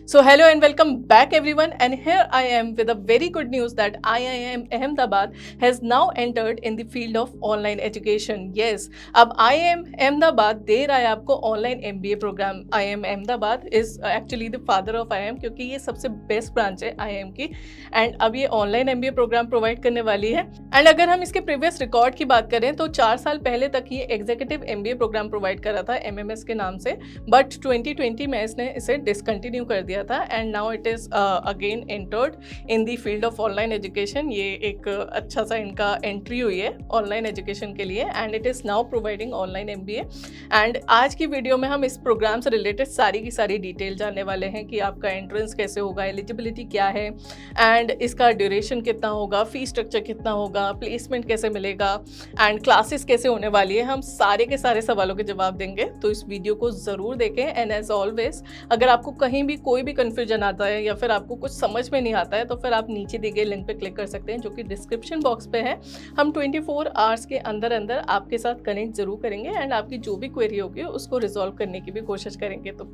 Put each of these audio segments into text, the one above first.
So hello and welcome back everyone, and here I am with a very good news that IIM Ahmedabad has now entered in the field of online education. Yes, अब IIM Ahmedabad दे रहा है आपको online MBA program. IIM Ahmedabad is actually the father of IIM क्योंकि ये सबसे best branch है IIM की, and अब ये ऑनलाइन MBA प्रोग्राम प्रोवाइड करने वाली है. एंड अगर हम इसके प्रीवियस रिकॉर्ड की बात करें तो 4 साल पहले तक ये एग्जीक्यूटिव MBA प्रोग्राम प्रोवाइड कर रहा था MMS के नाम से, बट 2020 में इसने इसे डिसकंटिन्यू कर दिया था and now it is again entered in the field of online education. ये एक अच्छा सा इनका एंट्री हुई है ऑनलाइन एजुकेशन के लिए, and it is now providing online MBA. And आज की वीडियो में हम इस प्रोग्राम से रिलेटेड सारी की सारी डिटेल जानने वाले हैं कि आपका एंट्रेंस कैसे होगा, एलिजिबिलिटी क्या है, एंड इसका ड्यूरेशन कितना होगा, फी स्ट्रक्चर कितना होगा, प्लेसमेंट कैसे मिलेगा, एंड क्लासेस कैसे होने वाली है. हम सारे के सारे सवालों के जवाब देंगे, तो इस वीडियो को ज़रूर देखें. एंड एज ऑलवेज अगर आपको कहीं भी कोई भी कन्फ्यूजन आता है या फिर आपको कुछ समझ में नहीं आता है तो फिर आप नीचे दिए गए लिंक पे क्लिक कर सकते हैं जो कि डिस्क्रिप्शन बॉक्स पे है. हम 24 आवर्स के अंदर अंदर आपके साथ कनेक्ट जरूर करेंगे एंड आपकी जो भी क्वेरी होगी उसको रिजॉल्व करने की भी कोशिश करेंगे. तो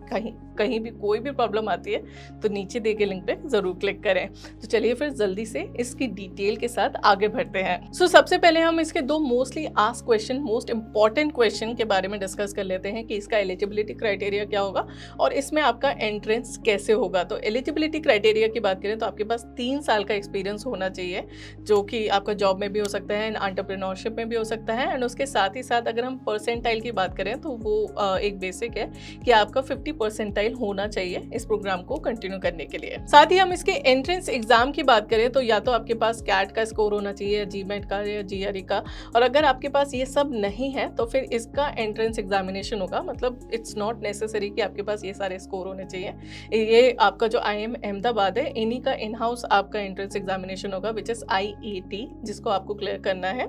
कहीं भी कोई भी प्रॉब्लम आती है तो नीचे दिए गए लिंक पे जरूर क्लिक करें. तो चलिए फिर जल्दी से इसकी डिटेल के साथ आगे बढ़ते हैं. सो सबसे पहले हम इसके दो mostly asked question, most important question के बारे में डिस्कस कर लेते हैं कि इसका एलिजिबिलिटी क्राइटेरिया क्या होगा और इसमें आपका एंट्रेंस कैसे होगा. तो एलिजिबिलिटी क्राइटेरिया की बात करें तो आपके पास 3 साल का एक्सपीरियंस होना चाहिए, जो कि आपका जॉब में भी हो सकता है एंड एंटरप्रेन्योरशिप में भी हो सकता है. एंड उसके साथ ही साथ अगर हम परसेंटाइल की बात करें तो वो एक बेसिक है कि आपका 50 परसेंटाइल होना चाहिए इस प्रोग्राम को कंटिन्यू करने के लिए. साथ ही हम इसके एंट्रेंस एग्जाम की बात करें तो या तो आपके पास कैट का स्कोर होना चाहिए या जीमेट का या GRE का, और अगर आपके पास ये सब नहीं है तो फिर इसका एंट्रेंस एग्जामिनेशन होगा. मतलब इट्स नॉट नेसेसरी कि आपके पास ये सारे स्कोर होने चाहिए. ये आपका जो IIM अहमदाबाद है इन्हीं का इन हाउस आपका एंट्रेंस एग्जामिनेशन होगा विच इज़ IAT, जिसको आपको क्लियर करना है.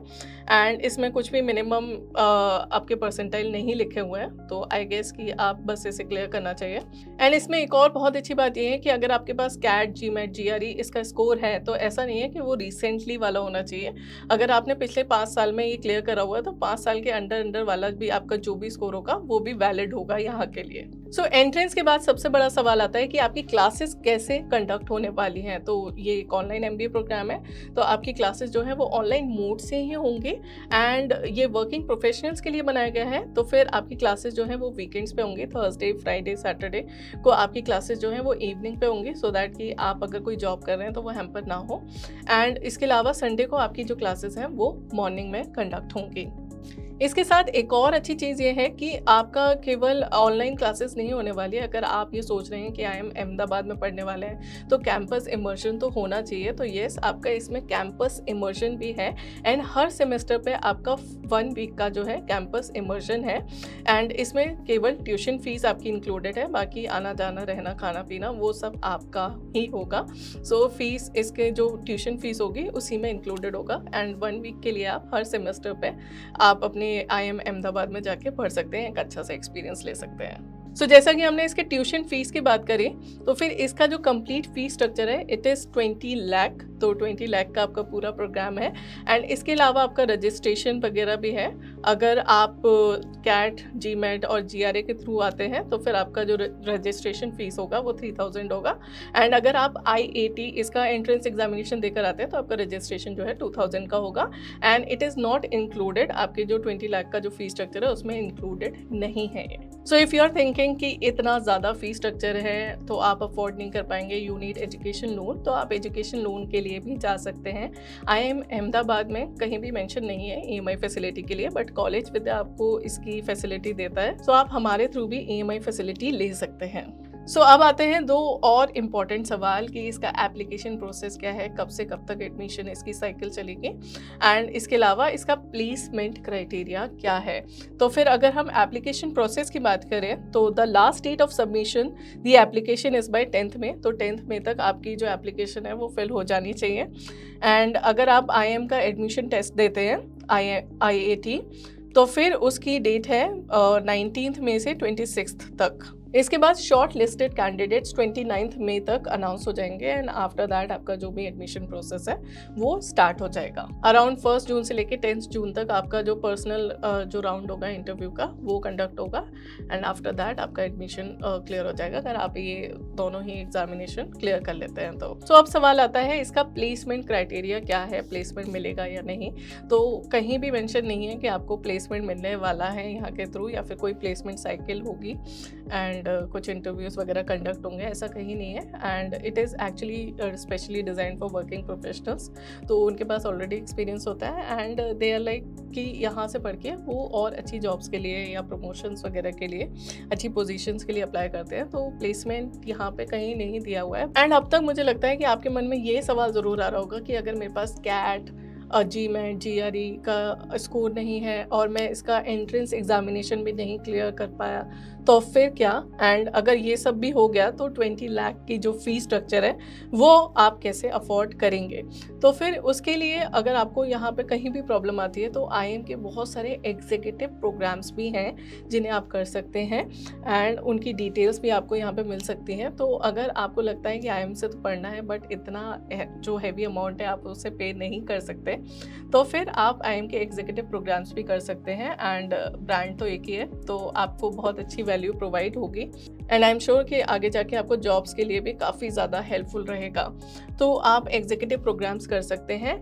एंड इसमें कुछ भी मिनिमम आपके परसेंटाइल नहीं लिखे हुए हैं, तो आई गेस कि आप बस इसे क्लियर करना चाहिए. एंड इसमें एक और बहुत अच्छी बात ये है कि अगर आपके पास कैट, जीमेट, GRE इसका स्कोर है तो ऐसा नहीं है कि वो रिसेंटली वाला होना चाहिए. अगर आपने पिछले 5 साल में ये क्लियर करा हुआ है तो 5 साल के अंडर वाला भी आपका जो भी स्कोर होगा वो भी वैलिड होगा यहाँ के लिए. सो एंट्रेंस के बाद सबसे बड़ा सवाल आता है कि आपकी क्लासेस कैसे कंडक्ट होने वाली हैं. तो ये एक ऑनलाइन MBA प्रोग्राम है, तो आपकी क्लासेस जो है वो ऑनलाइन मोड से ही होंगी एंड ये वर्किंग प्रोफेशनल्स के लिए बनाया गया है. तो फिर आपकी क्लासेस जो है वो वीकेंड्स पे होंगी, थर्सडे, फ्राइडे, सैटरडे को आपकी क्लासेस जो है वो इवनिंग पे होंगी, सो दैट कि आप अगर कोई जॉब कर रहे हैं तो वो हैम्पर ना हो. एंड इसके अलावा संडे को आपकी जो क्लासेस हैं वो मॉर्निंग में कंडक्ट होंगी. इसके साथ एक और अच्छी चीज़ ये है कि आपका केवल ऑनलाइन क्लासेस नहीं होने वाली है. अगर आप ये सोच रहे हैं कि IIM अहमदाबाद में पढ़ने वाले हैं तो कैंपस इमर्शन तो होना चाहिए, तो येस आपका इसमें कैंपस इमर्शन भी है एंड हर सेमेस्टर पे आपका 1 वीक का जो है कैंपस इमर्शन है. एंड इसमें केवल ट्यूशन फीस आपकी इंक्लूडेड है, बाकी आना जाना, रहना, खाना पीना वो सब आपका ही होगा. सो फीस इसके जो ट्यूशन फीस होगी उसी में इंक्लूडेड होगा एंड 1 वीक के लिए आप हर सेमेस्टर पे आप अपने IIM अहमदाबाद में जाके पढ़ सकते हैं, एक अच्छा सा एक्सपीरियंस ले सकते हैं. सो जैसा कि हमने इसके ट्यूशन फीस की बात करी तो फिर इसका जो कंप्लीट फी स्ट्रक्चर है इट इज़ 20 लाख. तो 20 लाख का आपका पूरा प्रोग्राम है. एंड इसके अलावा आपका रजिस्ट्रेशन वगैरह भी है. अगर आप कैट, जीमेट और GRE के थ्रू आते हैं तो फिर आपका जो रजिस्ट्रेशन फीस होगा वो 3000 होगा. एंड अगर आप IAT इसका एंट्रेंस एग्जामिनेशन देकर आते हैं तो आपका रजिस्ट्रेशन जो है 2000 का होगा. And it is not included, आपके जो 20 लाख का जो फी स्ट्रक्चर है उसमें इंक्लूडेड नहीं है. So if you are thinking कि इतना ज़्यादा फी स्ट्रक्चर है तो आप अफोर्ड नहीं कर पाएंगे, यू नीड एजुकेशन लोन, तो आप एजुकेशन लोन के लिए भी जा सकते हैं. IIM अहमदाबाद में कहीं भी मेंशन नहीं है EMI फैसिलिटी के लिए, बट कॉलेज विद्या आपको इसकी फैसिलिटी देता है, सो आप हमारे थ्रू भी EMI फैसिलिटी ले सकते हैं. सो अब आते हैं दो और इम्पॉर्टेंट सवाल कि इसका एप्लीकेशन प्रोसेस क्या है, कब से कब तक एडमिशन इसकी साइकिल चलेगी, एंड इसके अलावा इसका प्लेसमेंट क्राइटेरिया क्या है. तो फिर अगर हम एप्लीकेशन प्रोसेस की बात करें तो the last date of submission the application is by 10th में. तो 10th में तक आपकी जो एप्लीकेशन है वो फिल हो जानी चाहिए. एंड अगर आप IIM का एडमिशन टेस्ट देते हैं IAT तो फिर उसकी डेट है 19th मई से 26th तक. इसके बाद शॉर्ट लिस्टेड कैंडिडेट्स 29 मई तक अनाउंस हो जाएंगे एंड आफ्टर दैट आपका जो भी एडमिशन प्रोसेस है वो स्टार्ट हो जाएगा। अराउंड 1 जून से लेके 10 जून तक आपका जो पर्सनल जो राउंड होगा इंटरव्यू का वो कंडक्ट होगा एंड आफ्टर दैट आपका एडमिशन क्लियर हो जाएगा अगर आप ये दोनों ही एग्जामिनेशन क्लियर कर लेते हैं तो। अब सवाल आता है इसका प्लेसमेंट क्राइटेरिया क्या है, प्लेसमेंट मिलेगा या नहीं। तो कहीं भी मेंशन नहीं है कि आपको प्लेसमेंट मिलने वाला है यहाँ के थ्रू या फिर कोई प्लेसमेंट साइकिल होगी एंड कुछ इंटरव्यूज़ वगैरह कंडक्ट होंगे, ऐसा कहीं नहीं है। And it is actually specially design for working professionals, तो उनके पास ऑलरेडी एक्सपीरियंस होता है एंड दे आर लाइक कि यहाँ से पढ़ के वो और अच्छी जॉब्स के लिए या प्रमोशंस वगैरह के लिए, अच्छी पोजीशंस के लिए अप्लाई करते हैं। तो प्लेसमेंट यहाँ पे कहीं नहीं दिया हुआ है। एंड अब तक मुझे लगता है कि आपके मन में ये सवाल ज़रूर आ रहा होगा कि अगर मेरे पास कैट GMAT GRE का स्कोर नहीं है और मैं इसका एंट्रेंस एग्जामिनेशन भी नहीं क्लियर कर पाया तो फिर क्या। एंड अगर ये सब भी हो गया तो 20 लाख की जो फीस स्ट्रक्चर है वो आप कैसे अफोर्ड करेंगे। तो फिर उसके लिए अगर आपको यहाँ पे कहीं भी प्रॉब्लम आती है तो IIM के बहुत सारे एग्जीक्यूटिव प्रोग्राम्स भी हैं जिन्हें आप कर सकते हैं एंड उनकी डिटेल्स भी आपको यहाँ पे मिल सकती हैं। तो अगर आपको लगता है कि IIM से तो पढ़ना है बट इतना जो हैवी अमाउंट है आप उसे पे नहीं कर सकते तो फिर आप IIM के एग्जीक्यूटिव प्रोग्राम्स भी कर सकते हैं एंड ब्रांड तो एक ही है तो आपको बहुत अच्छी वैल्यू प्रोवाइड होगी एंड आई एम श्योर कि आगे जाके आपको जॉब्स के लिए भी काफ़ी ज़्यादा हेल्पफुल रहेगा। तो आप एग्जीक्यूटिव प्रोग्राम्स कर सकते हैं।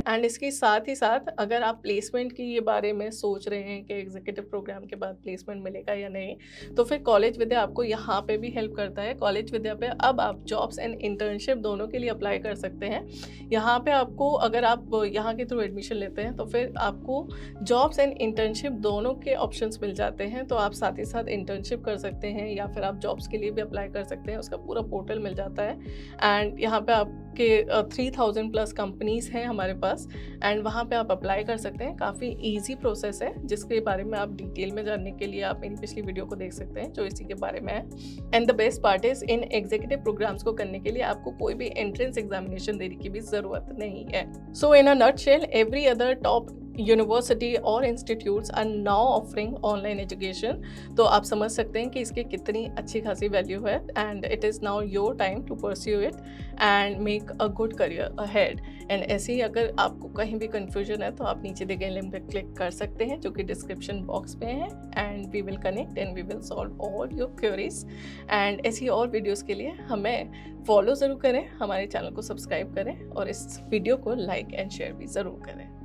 एंड इसके साथ ही साथ अगर आप प्लेसमेंट की ये बारे में सोच रहे हैं कि एग्जीक्यूटिव प्रोग्राम के बाद प्लेसमेंट मिलेगा या नहीं, तो फिर कॉलेज विद्या आपको यहाँ पे भी हेल्प करता है। कॉलेज विद्या पे अब आप जॉब्स एंड इंटर्नशिप दोनों के लिए अप्लाई कर सकते हैं। यहाँ पे आपको अगर आप यहाँ के थ्रू एडमिशन लेते हैं तो फिर आपको जॉब्स एंड इंटर्नशिप दोनों के ऑप्शंस मिल जाते हैं। तो आप साथ ही साथ इंटर्नशिप कर सकते हैं या फिर आप जॉब्स के लिए भी अप्लाई कर सकते हैं, उसका पूरा पोर्टल मिल जाता है। एंड यहाँ पे आपके 3000 प्लस कंपनीज़ हैं हमारे पास एंड वहाँ पे आप अप्लाई कर सकते हैं। काफ़ी इजी प्रोसेस है जिसके बारे में आप डिटेल में जानने के लिए आप मेरी पिछली वीडियो को देख सकते हैं जो इसी के बारे में है। And the best part is इन एग्जीक्यूटिव प्रोग्राम्स को करने के लिए आपको कोई भी एंट्रेंस एग्जामिनेशन देने की भी ज़रूरत नहीं है। So in a nutshell every other top university और institutes are now offering online education. तो आप समझ सकते हैं कि इसकी कितनी अच्छी खासी वैल्यू है and it is now your time to pursue it and make a good career ahead. And ऐसे ही अगर आपको कहीं भी कन्फ्यूजन है तो आप नीचे दिए गए लिंक पर क्लिक कर सकते हैं जो कि डिस्क्रिप्शन बॉक्स में है and we will connect and we will solve all your queries. And ऐसी और वीडियोज़ के लिए हमें फॉलो ज़रूर करें, हमारे चैनल को सब्सक्राइब करें और इस वीडियो को लाइक एंड शेयर भी ज़रूर करें।